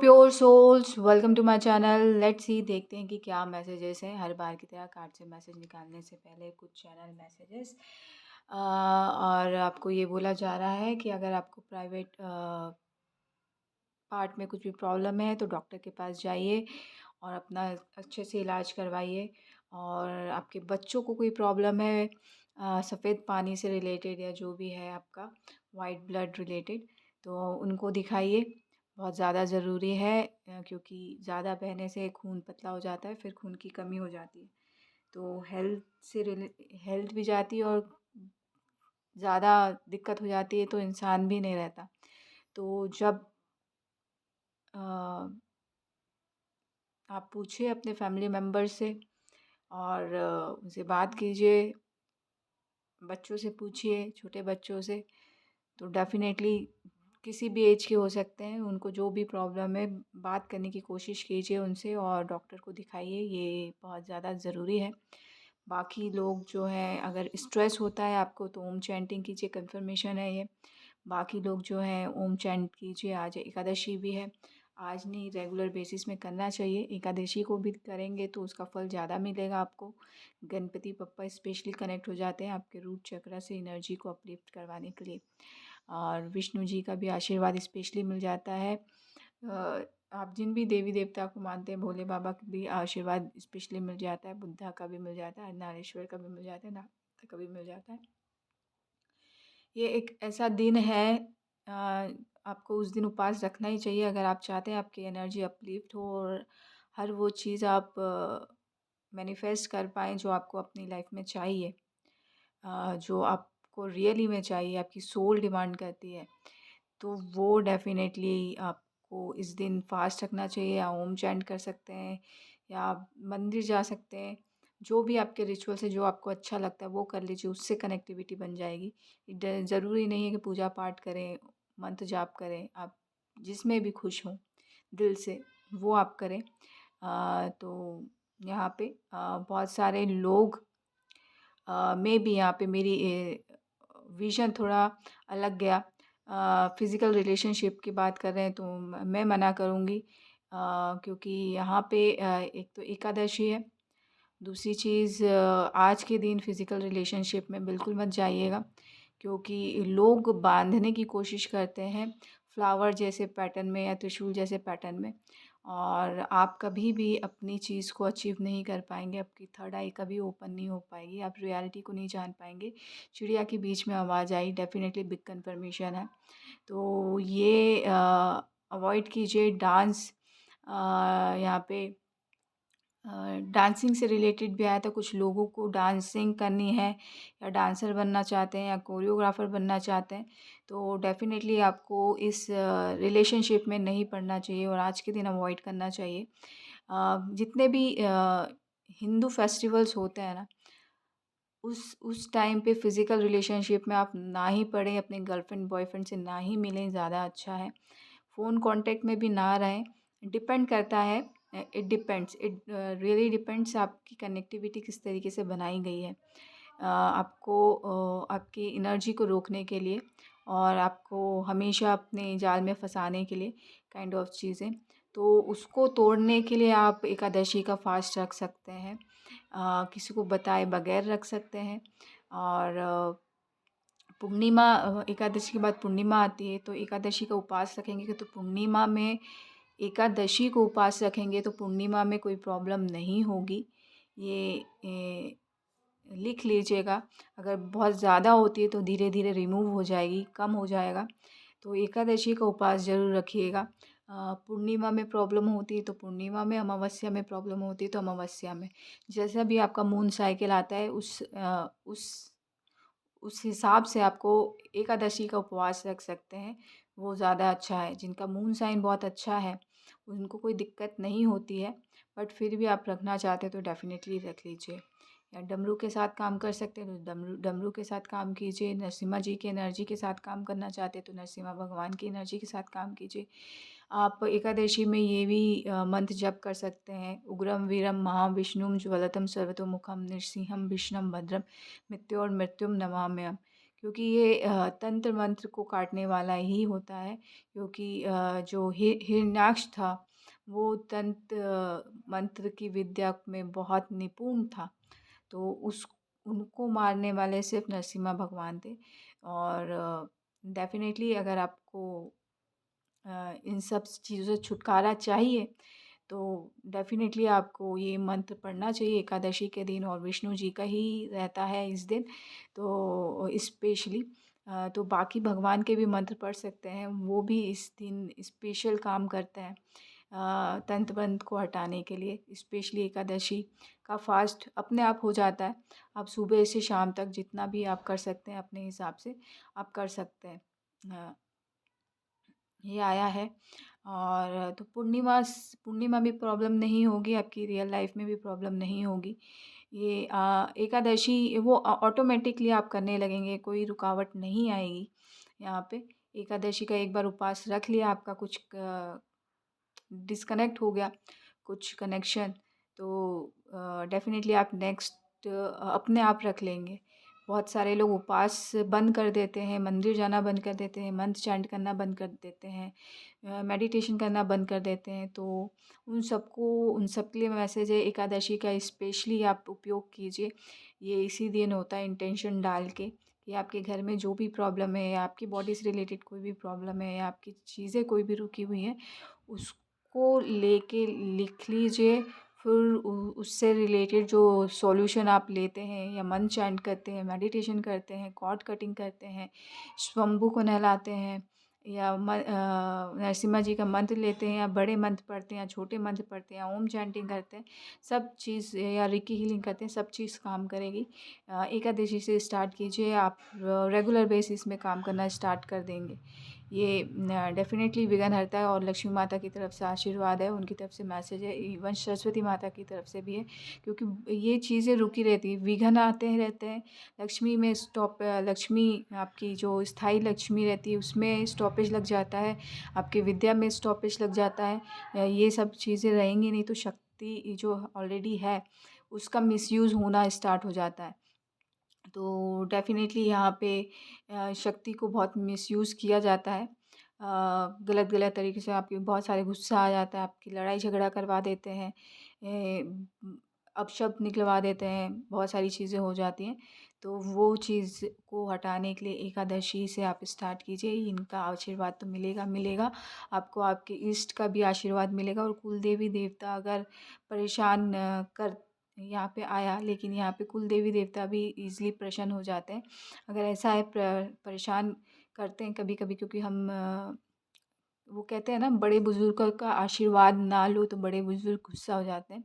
Pure souls welcome to my channel. Let's see देखते हैं कि क्या मैसेजेस हैं। हर बार की तरह कार्ड से मैसेज निकालने से पहले कुछ चैनल मैसेजेस और आपको ये बोला जा रहा है कि अगर आपको प्राइवेट पार्ट में कुछ भी प्रॉब्लम है तो डॉक्टर के पास जाइए और अपना अच्छे से इलाज करवाइए। और आपके बच्चों को कोई प्रॉब्लम है सफ़ेद पानी से रिलेटेड या जो भी है आपका वाइट ब्लड रिलेटेड, तो उनको दिखाइए। बहुत ज़्यादा ज़रूरी है क्योंकि ज़्यादा बहने से खून पतला हो जाता है, फिर खून की कमी हो जाती है। तो हेल्थ भी जाती है और ज़्यादा दिक्कत हो जाती है तो इंसान भी नहीं रहता। तो जब अ, आप पूछिए अपने फैमिली मेम्बर से और उनसे बात कीजिए। बच्चों से पूछिए, छोटे बच्चों से तो डेफ़िनेटली किसी भी एज के हो सकते हैं, उनको जो भी प्रॉब्लम है बात करने की कोशिश कीजिए उनसे और डॉक्टर को दिखाइए, ये बहुत ज़्यादा ज़रूरी है। बाकी लोग जो हैं अगर स्ट्रेस होता है आपको तो ओम चैंटिंग कीजिए, कन्फर्मेशन है ये। बाकी लोग जो हैं ओम चैंट कीजिए, आज एकादशी भी है। आज नहीं, रेगुलर बेसिस में करना चाहिए। एकादशी को भी करेंगे तो उसका फल ज़्यादा मिलेगा आपको। गणपति बप्पा स्पेशली कनेक्ट हो जाते हैं आपके रूट चक्र से एनर्जी को अपलिफ्ट करवाने के लिए। और विष्णु जी का भी आशीर्वाद स्पेशली मिल जाता है। आप जिन भी देवी देवता को मानते हैं, भोले बाबा का भी आशीर्वाद स्पेशली मिल जाता है, बुद्धा का भी मिल जाता है, नारेश्वर का भी मिल जाता है, नाथ का भी मिल जाता है। ये एक ऐसा दिन है, अ, आपको उस दिन उपवास रखना ही चाहिए अगर आप चाहते हैं आपकी एनर्जी अपलिफ्ट हो और हर वो चीज़ आप मैनिफेस्ट कर पाएँ जो आपको अपनी लाइफ में चाहिए। जो आपको रियली में चाहिए, आपकी सोल डिमांड करती है, तो वो डेफ़िनेटली आपको इस दिन फ़ास्ट रखना चाहिए या ओम चैंट कर सकते हैं या आप मंदिर जा सकते हैं। जो भी आपके रिचुअल्स है, जो आपको अच्छा लगता है वो कर लीजिए, उससे कनेक्टिविटी बन जाएगी। ज़रूरी नहीं है कि पूजा पाठ करें, मंत्र जाप करें, आप जिसमें भी खुश हों दिल से वो आप करें। तो यहाँ पे बहुत सारे लोग मे बी यहाँ पे मेरी विज़न थोड़ा अलग गया। फ़िज़िकल रिलेशनशिप की बात कर रहे हैं तो मैं मना करूँगी, क्योंकि यहाँ पे एक तो एकादशी है, दूसरी चीज़ आज के दिन फ़िज़िकल रिलेशनशिप में बिल्कुल मत जाइएगा क्योंकि लोग बांधने की कोशिश करते हैं फ्लावर जैसे पैटर्न में या त्रिशूल जैसे पैटर्न में, और आप कभी भी अपनी चीज़ को अचीव नहीं कर पाएंगे, आपकी थर्ड आई कभी ओपन नहीं हो पाएगी, आप रियलिटी को नहीं जान पाएंगे। चिड़िया के बीच में आवाज़ आई, डेफिनेटली बिग कन्फर्मेशन है। तो ये अवॉइड कीजिए डांस। यहाँ पे डांसिंग से रिलेटेड भी आया था, कुछ लोगों को डांसिंग करनी है या डांसर बनना चाहते हैं या कोरियोग्राफर बनना चाहते हैं, तो डेफ़िनेटली आपको इस रिलेशनशिप में नहीं पड़ना चाहिए और आज के दिन अवॉइड करना चाहिए। जितने भी हिंदू फेस्टिवल्स होते हैं ना, उस टाइम पे फ़िज़िकल रिलेशनशिप में आप ना ही पड़ें, अपने गर्लफ्रेंड बॉयफ्रेंड से ना ही मिलें, ज़्यादा अच्छा है। फ़ोन कॉन्टैक्ट में भी ना रहें। डिपेंड करता है, it depends, it really depends आपकी कनेक्टिविटी किस तरीके से बनाई गई है। आपको आपकी एनर्जी को रोकने के लिए और आपको हमेशा अपने जाल में फँसाने के लिए काइंड ऑफ चीज़ें। तो उसको तोड़ने के लिए आप एकादशी का फ़ास्ट रख सकते हैं। किसी को बताए बगैर रख सकते हैं। और पूर्णिमा, एकादशी के बाद पूर्णिमा आती है तो एकादशी का उपवास रखेंगे तो पूर्णिमा में, एकादशी को उपवास रखेंगे तो पूर्णिमा में कोई प्रॉब्लम नहीं होगी। ये लिख लीजिएगा। अगर बहुत ज़्यादा होती है तो धीरे धीरे रिमूव हो जाएगी, कम हो जाएगा। तो एकादशी का उपवास ज़रूर रखिएगा। पूर्णिमा में प्रॉब्लम होती है तो पूर्णिमा में, अमावस्या में प्रॉब्लम होती है तो अमावस्या में। जैसा भी आपका मून साइकिल आता है उस हिसाब से आपको एकादशी का उपवास रख सकते हैं, वो ज़्यादा अच्छा है। जिनका मून साइन बहुत अच्छा है उनको कोई दिक्कत नहीं होती है, बट फिर भी आप रखना चाहते हैं तो डेफ़िनेटली रख लीजिए। या डमरू के साथ काम कर सकते हैं तो डमरू डमरू के साथ काम कीजिए। नरसिम्हा जी की एनर्जी के साथ काम करना चाहते हैं तो नरसिम्हा भगवान की एनर्जी के साथ काम कीजिए। आप एकादशी में ये भी मंत्र जप कर सकते हैं, उग्रम वीरम महाविष्णुम ज्वलतम सर्वतोमुखम नृसिंहम विष्णुम भद्रम मृत्योर्मृत्युम नमाम्यहम्। क्योंकि ये तंत्र मंत्र को काटने वाला ही होता है, क्योंकि जो हिरण्याक्ष था वो तंत्र मंत्र की विद्या में बहुत निपुण था। तो उस उनको मारने वाले सिर्फ नरसिम्हा भगवान थे। और डेफ़िनेटली अगर आपको इन सब चीज़ों से छुटकारा चाहिए, तो डेफ़िनेटली आपको ये मंत्र पढ़ना चाहिए एकादशी के दिन, और विष्णु जी का ही रहता है इस दिन, तो स्पेशली तो बाकी भगवान के भी मंत्र पढ़ सकते हैं, वो भी इस दिन स्पेशल काम करते हैं तंत्र मंत्र को हटाने के लिए। स्पेशली एकादशी का फास्ट अपने आप हो जाता है। आप सुबह से शाम तक जितना भी आप कर सकते हैं अपने हिसाब से आप कर सकते हैं। ये आया है। और तो पूर्णिमा भी प्रॉब्लम नहीं होगी, आपकी रियल लाइफ में भी प्रॉब्लम नहीं होगी। ये एकादशी वो ऑटोमेटिकली आप करने लगेंगे, कोई रुकावट नहीं आएगी यहाँ पे। एकादशी का एक बार उपवास रख लिया, आपका कुछ डिस्कनेक्ट हो गया कुछ कनेक्शन, तो डेफ़िनेटली आप नेक्स्ट अपने आप रख लेंगे। बहुत सारे लोग उपवास बंद कर देते हैं, मंदिर जाना बंद कर देते हैं, मंत्र चैंट करना बंद कर देते हैं, मेडिटेशन करना बंद कर देते हैं। तो उन सब के लिए मैसेज है, एकादशी का स्पेशली आप उपयोग कीजिए। ये इसी दिन होता है इंटेंशन डाल के, कि आपके घर में जो भी प्रॉब्लम है, या आपकी बॉडी से रिलेटेड कोई भी प्रॉब्लम है, या आपकी चीज़ें कोई भी रुकी हुई हैं, उसको लेके लिख लीजिए। फिर उससे रिलेटेड जो सॉल्यूशन आप लेते हैं, या मंत्र चैंट करते हैं, मेडिटेशन करते हैं, कॉर्ड कटिंग करते हैं, शंभू को नहलाते हैं, या नरसिम्हा जी का मंत्र लेते हैं, या बड़े मंत्र पढ़ते हैं, या छोटे मंत्र पढ़ते हैं, या ओम चैंटिंग करते हैं, सब चीज़, या रिकी हीलिंग करते हैं, सब चीज़ काम करेगी। एकादशी से स्टार्ट कीजिए, आप रेगुलर बेसिस में काम करना स्टार्ट कर देंगे। ये डेफ़िनेटली विघ्नहर्ता है, और लक्ष्मी माता की तरफ से आशीर्वाद है, उनकी तरफ से मैसेज है, इवन सरस्वती माता की तरफ से भी है, क्योंकि ये चीज़ें रुकी रहती हैं, विघ्न आते हैं रहते हैं। लक्ष्मी में लक्ष्मी आपकी जो स्थायी लक्ष्मी रहती है उसमें स्टॉपेज लग जाता है, आपकी विद्या में स्टॉपेज लग जाता है। ये सब चीज़ें रहेंगी नहीं, तो शक्ति जो ऑलरेडी है उसका मिसयूज़ होना स्टार्ट हो जाता है। तो डेफ़िनेटली यहाँ पे शक्ति को बहुत मिसयूज़ किया जाता है। गलत-गलत तरीके से आपके बहुत सारे गुस्सा आ जाता है, आपकी लड़ाई झगड़ा करवा देते हैं, अपशब्द निकलवा देते हैं, बहुत सारी चीज़ें हो जाती हैं। तो वो चीज़ को हटाने के लिए एकादशी से आप स्टार्ट कीजिए, इनका आशीर्वाद तो मिलेगा। आपको आपके इष्ट का भी आशीर्वाद मिलेगा, और कुल देवी देवता अगर परेशान कर यहाँ पे आया, लेकिन यहाँ पे कुल देवी देवता भी ईज़िली प्रसन्न हो जाते हैं। अगर ऐसा है परेशान करते हैं कभी-कभी, क्योंकि हम वो कहते हैं ना, बड़े बुज़ुर्गों का आशीर्वाद ना लो तो बड़े बुज़ुर्ग गुस्सा हो जाते हैं।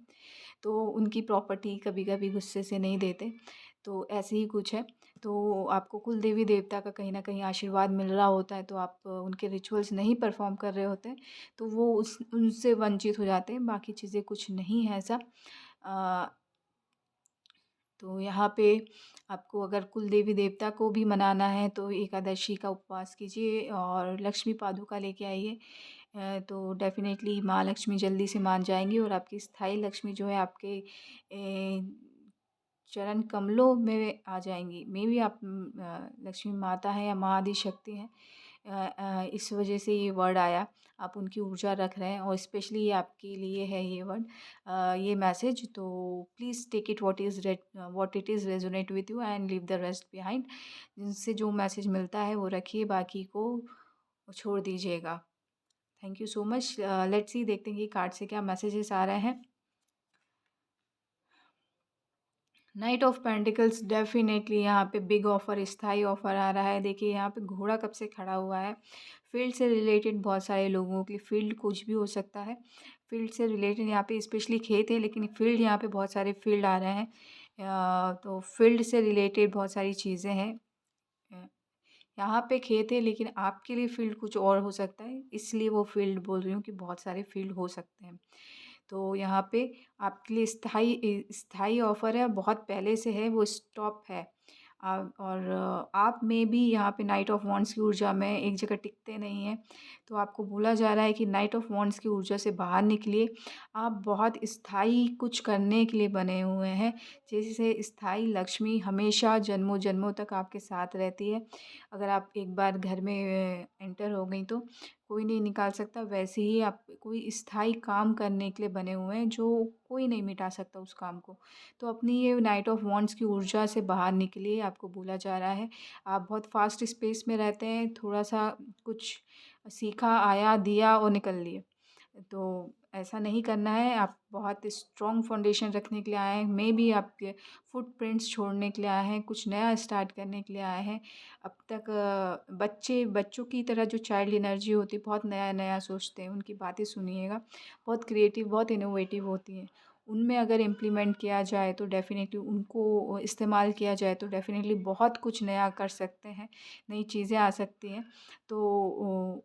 तो उनकी प्रॉपर्टी कभी-कभी गुस्से से नहीं देते। तो ऐसे ही कुछ है। तो आपको कुल देवी देवता का कहीं न कहीं आशीर्वाद मिल रहा होता है, तो आप उनके रिचुअल्स नहीं परफ़ॉर्म कर रहे होते हैं, तो वो उस उनसे वंचित हो जाते हैं। बाकी चीज़ें कुछ नहीं है ऐसा। अ तो यहाँ पे आपको अगर कुल देवी देवता को भी मनाना है, तो एकादशी का उपवास कीजिए, और लक्ष्मी पादुका लेके आइए। तो डेफ़िनेटली माँ लक्ष्मी जल्दी से मान जाएँगी, और आपकी स्थायी लक्ष्मी जो है आपके चरण कमलों में आ जाएँगी। मेबी आप लक्ष्मी माता हैं या माँ आदि शक्ति हैं। इस वजह से ये वर्ड आया। आप उनकी ऊर्जा रख रहे हैं, और स्पेशली ये आपके लिए है ये वर्ड, ये मैसेज। तो please take it what it is resonate with you, and leave the rest behind. जिनसे जो मैसेज मिलता है वो रखिए, बाकी को छोड़ दीजिएगा। Thank you so much. Let's see, देखते हैं कि कार्ड से क्या मैसेजेस आ रहे हैं। नाइट ऑफ पेंटिकल्स, डेफिनेटली यहाँ पे बिग ऑफर, स्थाई ऑफर आ रहा है। देखिए यहाँ पे घोड़ा कब से खड़ा हुआ है। फील्ड से रिलेटेड बहुत सारे लोगों के लिए, फील्ड कुछ भी हो सकता है। फील्ड से रिलेटेड यहाँ पे स्पेशली खेत है, लेकिन फील्ड यहाँ पे बहुत सारे फील्ड आ रहे हैं। तो फील्ड से रिलेटेड बहुत सारी चीज़ें हैं। अ, यहाँ पे खेत है, लेकिन आपके लिए फील्ड कुछ और हो सकता है, इसलिए वो फील्ड बोल रही हूँ कि बहुत सारे फील्ड हो सकते हैं। तो यहाँ पे आपके लिए स्थाई ऑफ़र है, बहुत पहले से है, वो स्टॉप है। आप में भी यहाँ पे नाइट ऑफ़ वांड्स की ऊर्जा में एक जगह टिकते नहीं हैं। तो आपको बोला जा रहा है कि नाइट ऑफ़ वांड्स की ऊर्जा से बाहर निकलिए। आप बहुत स्थायी कुछ करने के लिए बने हुए हैं, जैसे स्थायी लक्ष्मी हमेशा जन्मों-जन्मों तक आपके साथ रहती है। अगर आप एक बार घर में एंटर हो गई तो कोई नहीं निकाल सकता। वैसे ही आप कोई स्थायी काम करने के लिए बने हुए हैं, जो कोई नहीं मिटा सकता उस काम को। तो अपनी ये नाइट ऑफ़ वांड्स की ऊर्जा से बाहर निकलिए, आपको बोला जा रहा है। आप बहुत फ़ास्ट स्पेस में रहते हैं, थोड़ा-सा कुछ सीखा, आया, दिया और निकल लिए। तो ऐसा नहीं करना है, आप बहुत स्ट्रॉन्ग फाउंडेशन रखने के लिए आए हैं। मेबी आपके फुटप्रिंट्स छोड़ने के लिए आए हैं, कुछ नया स्टार्ट करने के लिए आए हैं। अब तक बच्चों की तरह जो चाइल्ड एनर्जी होती है, बहुत नया-नया सोचते हैं, उनकी बातें सुनिएगा। बहुत क्रिएटिव, बहुत इनोवेटिव होती हैं। उनमें अगर इम्प्लीमेंट किया जाए तो डेफ़िनेटली उनको इस्तेमाल किया जाए तो डेफ़िनेटली बहुत कुछ नया कर सकते हैं, नई चीज़ें आ सकती हैं। तो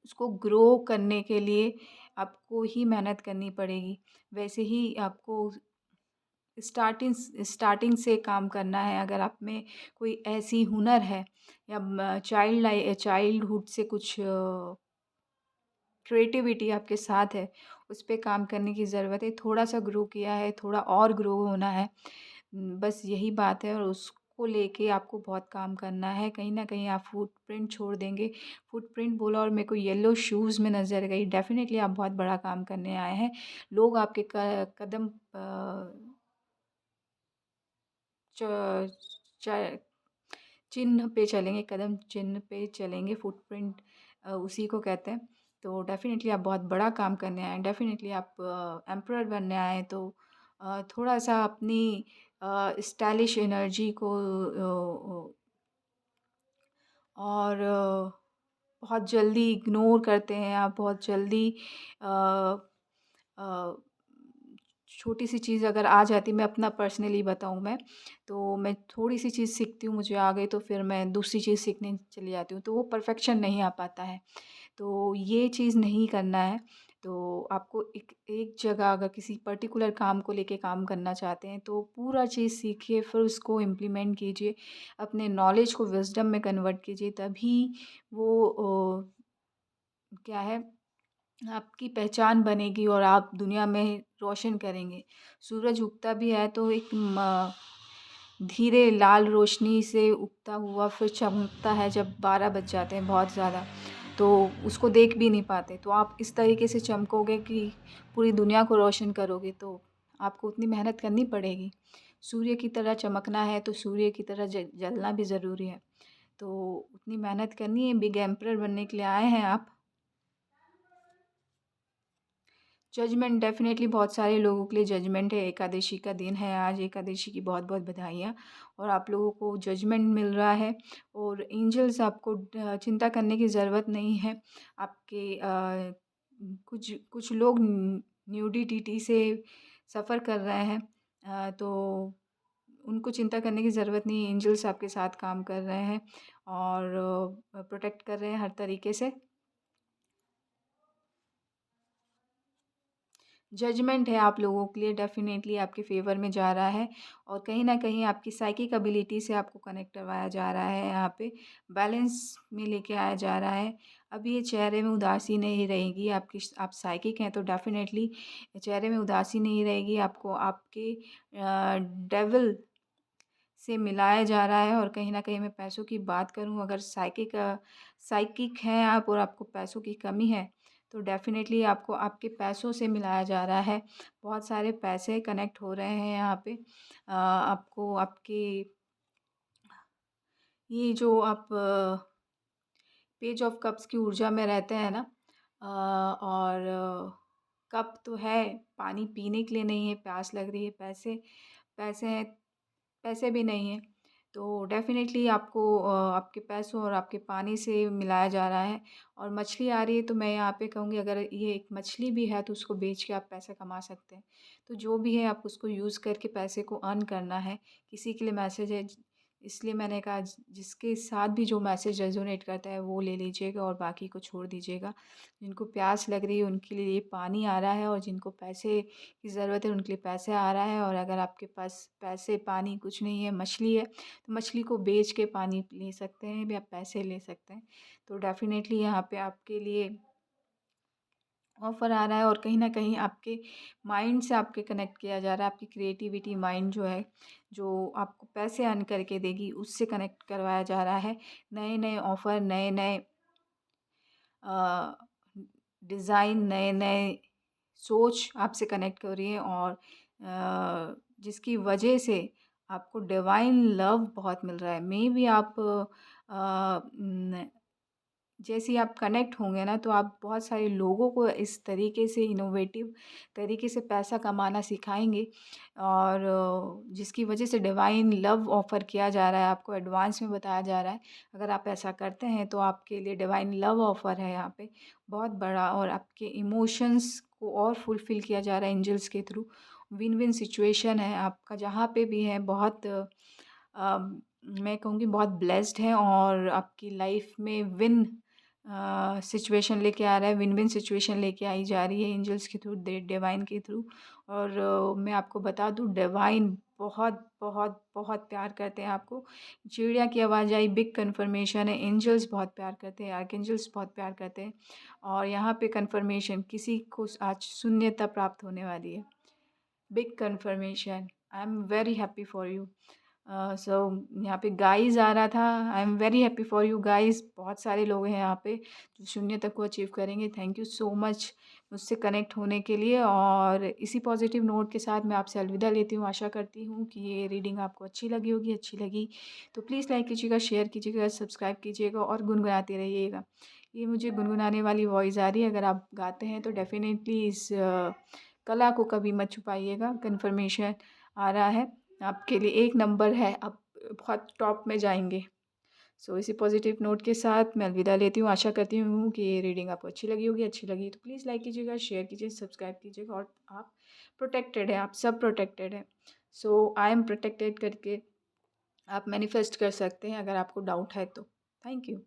उसको ग्रो करने के लिए आपको ही मेहनत करनी पड़ेगी। वैसे ही आपको स्टार्टिंग स्टार्टिंग से काम करना है। अगर आप में कोई ऐसी हुनर है या चाइल्डहुड से कुछ क्रिएटिविटी आपके साथ है, उस पे काम करने की ज़रूरत है। थोड़ा-सा ग्रो किया है, थोड़ा और ग्रो होना है। बस यही बात है और उसको लेके आपको बहुत काम करना है। कहीं न कहीं आप फुटप्रिंट छोड़ देंगे। फुटप्रिंट बोला और मेरे को येलो शूज़ में नज़र गई। डेफ़िनिटली आप बहुत बड़ा काम करने आए हैं। लोग आपके क कदम च च चिन्ह पे चलेंगे, कदम चिन्ह पे चलेंगे, फुटप्रिंट उसी को कहते हैं। तो डेफ़िनेटली आप बहुत बड़ा काम करने आए हैं, डेफ़िनेटली आप एम्परर बनने आए हैं, तो थोड़ा-सा अपनी स्टाइलिश एनर्जी को और बहुत जल्दी इग्नोर करते हैं आप, बहुत जल्दी अ अ, छोटी-सी चीज़ अगर आ जाती, मैं अपना पर्सनली बताऊँ तो मैं थोड़ी-सी चीज़ सीखती हूँ, मुझे आ गई तो फिर मैं दूसरी चीज़ सीखने चली जाती हूँ, तो वो परफ़ेक्शन नहीं आ पाता है। तो ये चीज़ नहीं करना है। तो आपको एक एक जगह अगर किसी पर्टिकुलर काम को लेके काम करना चाहते हैं, तो पूरा चीज़ सीखिए, फिर उसको इम्प्लीमेंट कीजिए। अपने नॉलेज को विज़डम में कन्वर्ट कीजिए, तभी वो क्या है, आपकी पहचान बनेगी और आप दुनिया में रोशन करेंगे। सूरज उगता भी है तो एक धीरे लाल रोशनी से उगता हुआ फिर चमकता है जब 12 बज जाते हैं बहुत ज़्यादा, तो उसको देख भी नहीं पाते। तो आप इस तरीके से चमकोगे कि पूरी दुनिया को रोशन करोगे, तो आपको उतनी मेहनत करनी पड़ेगी। सूर्य की तरह चमकना है तो सूर्य की तरह जलना भी ज़रूरी है। तो उतनी मेहनत करनी है, बिग एम्परर बनने के लिए आए हैं आप। जजमेंट डेफ़िनेटली बहुत सारे लोगों के लिए जजमेंट है। एकादशी का दिन है आज, एकादशी की बहुत-बहुत बधाइयाँ। और आप लोगों को जजमेंट मिल रहा है और एंजल्स आपको चिंता करने की ज़रूरत नहीं है। आपके कुछ कुछ लोग न्यूडिटी से सफ़र कर रहे हैं, तो उनको चिंता करने की ज़रूरत नहीं है। एंजल्स आपके साथ काम कर रहे हैं और प्रोटेक्ट कर रहे हैं हर तरीके से। जजमेंट है आप लोगों के लिए, डेफ़िनेटली आपके फ़ेवर में जा रहा है और कहीं न कहीं आपकी साइकिक एबिलिटी से आपको कनेक्ट करवाया जा रहा है यहाँ पे, बैलेंस में लेके आया जा रहा है। अब ये चेहरे में उदासी नहीं रहेगी, आप साइकिक हैं तो डेफ़िनेटली चेहरे में उदासी नहीं रहेगी, आपको आपके डेविल से मिलाया जा रहा है। और कहीं न कहीं मैं पैसों की बात करूँ, अगर साइकिक हैं आप और आपको पैसों की कमी है, तो डेफ़िनेटली आपको आपके पैसों से मिलाया जा रहा है। बहुत सारे पैसे कनेक्ट हो रहे हैं यहाँ पे। आपको आपके ये जो आप पेज ऑफ कप्स की ऊर्जा में रहते हैं ना, और कप तो है, पानी पीने के लिए नहीं है, प्यास लग रही है, पैसे पैसे हैं, पैसे भी नहीं हैं। तो डेफ़िनेटली आपको आपके पैसों और आपके पानी से मिलाया जा रहा है। और मछली आ रही है तो मैं यहाँ पे कहूँगी, अगर ये एक मछली भी है तो उसको बेच के आप पैसा कमा सकते हैं। तो जो भी है आप उसको यूज़ करके पैसे को अर्न करना है। किसी के लिए मैसेज है, इसलिए मैंने कहा जिसके साथ भी जो मैसेज रेजोनेट करता है वो ले लीजिएगा और बाकी को छोड़ दीजिएगा। जिनको प्यास लग रही है उनके लिए ये पानी आ रहा है, और जिनको पैसे की ज़रूरत है उनके लिए पैसे आ रहा है। और अगर आपके पास पैसे पानी कुछ नहीं है, मछली है, तो मछली को बेच के पानी ले सकते हैं या पैसे ले सकते हैं। तो डेफ़िनेटली यहाँ पे आपके लिए ऑफ़र आ रहा है, और कहीं न कहीं आपके माइंड से आपके कनेक्ट किया जा रहा है। आपकी क्रिएटिविटी माइंड जो है, जो आपको पैसे अर्न करके देगी, उससे कनेक्ट करवाया जा रहा है। नए-नए ऑफ़र, नए-नए अ, डिज़ाइन, नए-नए सोच आपसे कनेक्ट हो रही है, और जिसकी वजह से आपको डिवाइन लव बहुत मिल रहा है। मेबी आप जैसे ही आप कनेक्ट होंगे ना, तो आप बहुत सारे लोगों को इस तरीके से इनोवेटिव तरीके से पैसा कमाना सिखाएँगे, और जिसकी वजह से डिवाइन लव ऑफ़र किया जा रहा है, आपको एडवांस में बताया जा रहा है। अगर आप ऐसा करते हैं तो आपके लिए डिवाइन लव ऑफ़र है यहाँ पे बहुत बड़ा, और आपके इमोशंस को और फुलफ़िल किया जा रहा है एंजल्स के थ्रू। विन-विन सिचुएशन है आपका जहाँ पे भी है, बहुत मैं कहूँगी बहुत ब्लेस्ड हैं, और आपकी लाइफ में विन सिचुएशन लेके आ रहा है, विन विन सिचुएशन लेके आई जा रही है एंजल्स के थ्रू, डिवाइन के थ्रू। और मैं आपको बता दूँ, डिवाइन बहुत बहुत बहुत प्यार करते हैं आपको। चिड़िया की आवाज़ आई, बिग कन्फर्मेशन है, एंजल्स बहुत प्यार करते हैं, आर्कएंजल्स बहुत प्यार करते हैं। और यहाँ पे कन्फर्मेशन किसी को आज शून्यता प्राप्त होने वाली है। Big confirmation, I am very happy for you. So यहाँ पे गाइज़ आ रहा था, I am very happy for you guys. बहुत सारे लोग हैं यहाँ पे जो शून्य तक को अचीव करेंगे। थैंक यू सो मच मुझसे कनेक्ट होने के लिए, और इसी पॉजिटिव नोट के साथ मैं आपसे अलविदा लेती हूँ। आशा करती हूँ कि ये रीडिंग आपको अच्छी लगी होगी। अच्छी लगी तो प्लीज़ लाइक कीजिएगा, शेयर कीजिएगा, सब्सक्राइब कीजिएगा, और गुनगुनाते रहिएगा। ये मुझे गुनगुनाने वाली वॉइस आ रही है। अगर आप गाते हैं तो डेफ़िनेटली इस कला को कभी मत छुपाइएगा। कन्फर्मेशन आ रहा है आपके लिए, 1 नंबर है, आप बहुत टॉप में जाएँगे। सो इसी पॉजिटिव नोट के साथ मैं अलविदा लेती हूँ। आशा करती हूँ कि ये रीडिंग आपको अच्छी लगी होगी। अच्छी लगी तो प्लीज़ लाइक कीजिएगा, शेयर कीजिए, सब्सक्राइब कीजिएगा, और आप प्रोटेक्टेड हैं, आप सब प्रोटेक्टेड हैं। सो आई एम प्रोटेक्टेड करके आप मैनिफेस्ट कर सकते हैं, अगर आपको डाउट है तो। Thank you.